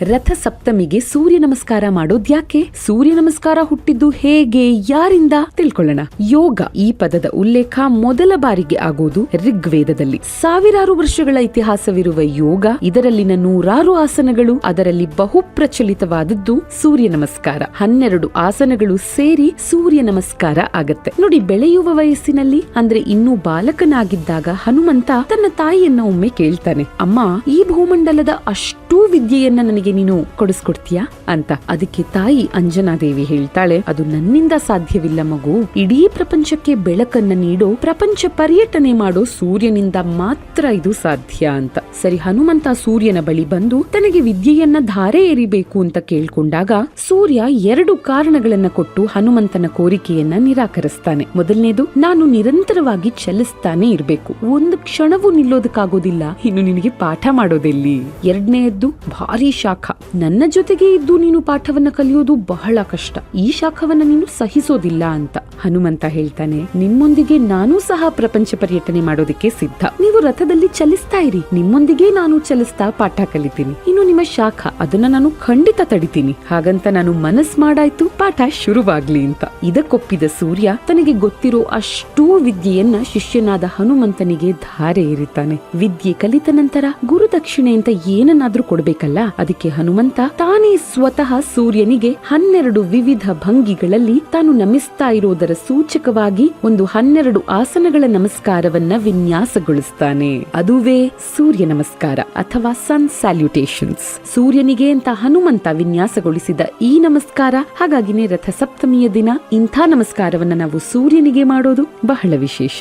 ರಥ ಸಪ್ತಮಿಗೆ ಸೂರ್ಯ ನಮಸ್ಕಾರ ಮಾಡೋದ್ಯಾಕೆ? ಸೂರ್ಯ ನಮಸ್ಕಾರ ಹುಟ್ಟಿದ್ದು ಹೇಗೆ, ಯಾರಿಂದ ತಿಳ್ಕೊಳ್ಳೋಣ. ಯೋಗ ಈ ಪದದ ಉಲ್ಲೇಖ ಮೊದಲ ಬಾರಿಗೆ ಆಗೋದು ಋಗ್ವೇದದಲ್ಲಿ. ಸಾವಿರಾರು ವರ್ಷಗಳ ಇತಿಹಾಸವಿರುವ ಯೋಗ, ಇದರಲ್ಲಿನ ನೂರಾರು ಆಸನಗಳು, ಅದರಲ್ಲಿ ಬಹುಪ್ರಚಲಿತವಾದದ್ದು ಸೂರ್ಯ ನಮಸ್ಕಾರ. 12 ಆಸನಗಳು ಸೇರಿ ಸೂರ್ಯ ನಮಸ್ಕಾರ ಆಗತ್ತೆ. ನೋಡಿ, ಬೆಳೆಯುವ ವಯಸ್ಸಿನಲ್ಲಿ ಅಂದ್ರೆ ಇನ್ನೂ ಬಾಲಕನಾಗಿದ್ದಾಗ ಹನುಮಂತ ತನ್ನ ತಾಯಿಯನ್ನ ಒಮ್ಮೆ ಕೇಳ್ತಾನೆ, ಅಮ್ಮ, ಈ ಭೂಮಂಡಲದ ಅಷ್ಟೂ ವಿದ್ಯೆಯನ್ನ ನನಗೆ ನೀನು ಕೊಡಿಸ್ಕೊಡ್ತೀಯಾ ಅಂತ. ಅದಕ್ಕೆ ತಾಯಿ ಅಂಜನಾದೇವಿ ಹೇಳ್ತಾಳೆ, ಅದು ನನ್ನಿಂದ ಸಾಧ್ಯವಿಲ್ಲ ಮಗು. ಇಡೀ ಪ್ರಪಂಚಕ್ಕೆ ಬೆಳಕನ್ನ ನೀಡೋ, ಪ್ರಪಂಚ ಪರ್ಯಟನೆ ಮಾಡೋ ಸೂರ್ಯನಿಂದ ಮಾತ್ರ ಇದು ಸಾಧ್ಯ ಅಂತ. ಸರಿ, ಹನುಮಂತ ಸೂರ್ಯನ ಬಳಿ ಬಂದು ತನಗೆ ವಿದ್ಯೆಯನ್ನ ಧಾರೆ ಎರಿಬೇಕು ಅಂತ ಕೇಳ್ಕೊಂಡಾಗ ಸೂರ್ಯ 2 ಕಾರಣಗಳನ್ನ ಕೊಟ್ಟು ಹನುಮಂತನ ಕೋರಿಕೆಯನ್ನ ನಿರಾಕರಿಸ್ತಾನೆ. ಮೊದಲನೇದು, ನಾನು ನಿರಂತರವಾಗಿ ಚಲಿಸ್ತಾನೆ ಇರ್ಬೇಕು, ಒಂದು ಕ್ಷಣವೂ ನಿಲ್ಲೋದಕ್ಕಾಗೋದಿಲ್ಲ, ಇನ್ನು ನಿನಗೆ ಪಾಠ ಮಾಡೋದೆಲ್ಲಿ. ಎರಡನೆಯದ್ದು, ಭಾರಿ ಶಾಖ, ನನ್ನ ಜೊತೆಗೆ ಇದ್ದು ನೀನು ಪಾಠವನ್ನ ಕಲಿಯೋದು ಬಹಳ ಕಷ್ಟ, ಈ ಶಾಖವನ್ನ ನೀನು ಸಹಿಸೋದಿಲ್ಲ ಅಂತ. ಹನುಮಂತ ಹೇಳ್ತಾನೆ, ನಿಮ್ಮೊಂದಿಗೆ ನಾನೂ ಸಹ ಪ್ರಪಂಚ ಪರ್ಯಟನೆ ಮಾಡೋದಕ್ಕೆ ಸಿದ್ಧ. ನೀವು ರಥದಲ್ಲಿ ಚಲಿಸ್ತಾ ಇರಿ, ನಿಮ್ಮೊಂದಿಗೆ ನಾನು ಚಲಿಸ್ತಾ ಪಾಠ ಕಲಿತೀನಿ. ಇನ್ನು ನಿಮ್ಮ ಶಾಖ, ಅದನ್ನ ನಾನು ಖಂಡಿತ ತಡಿತೀನಿ. ಹಾಗಂತ ನಾನು ಮನಸ್ ಮಾಡಾಯ್ತು, ಪಾಠ ಶುರುವಾಗ್ಲಿ ಅಂತ. ಇದಕ್ಕೊಪ್ಪಿದ ಸೂರ್ಯ ತನಗೆ ಗೊತ್ತಿರೋ ಅಷ್ಟೂ ವಿದ್ಯೆಯನ್ನ ಶಿಷ್ಯನಾದ ಹನುಮಂತನಿಗೆ ಧಾರೆ ಎರಿತಾನೆ. ವಿದ್ಯೆ ಕಲಿತ ನಂತರ ಗುರುದಕ್ಷಿಣೆ ಅಂತ ಏನನ್ನಾದ್ರೂ ಕೊಡ್ಬೇಕಲ್ಲ, ಅದಕ್ಕೆ ಹನುಮಂತ ತಾನೇ ಸ್ವತಃ ಸೂರ್ಯನಿಗೆ 12 ವಿವಿಧ ಭಂಗಿಗಳಲ್ಲಿ ತಾನು ನಮಿಸ್ತಾ ಇರೋದರ ಸೂಚಕವಾಗಿ ಒಂದು 12 ಆಸನಗಳ ನಮಸ್ಕಾರವನ್ನ ವಿನ್ಯಾಸಗೊಳಿಸ್ತಾನೆ. ಅದುವೇ ಸೂರ್ಯ ನಮಸ್ಕಾರ ಅಥವಾ ಸನ್ ಸ್ಯಾಲ್ಯೂಟೇಷನ್ಸ್. ಸೂರ್ಯನಿಗೆ ಅಂತ ಹನುಮಂತ ವಿನ್ಯಾಸಗೊಳಿಸಿದ ಈ ನಮಸ್ಕಾರ, ಹಾಗಾಗಿನೇ ರಥ ಸಪ್ತಮಿಯ ದಿನ ಇಂಥ ನಮಸ್ಕಾರವನ್ನ ನಾವು ಸೂರ್ಯನಿಗೆ ಮಾಡೋದು ಬಹಳ ವಿಶೇಷ.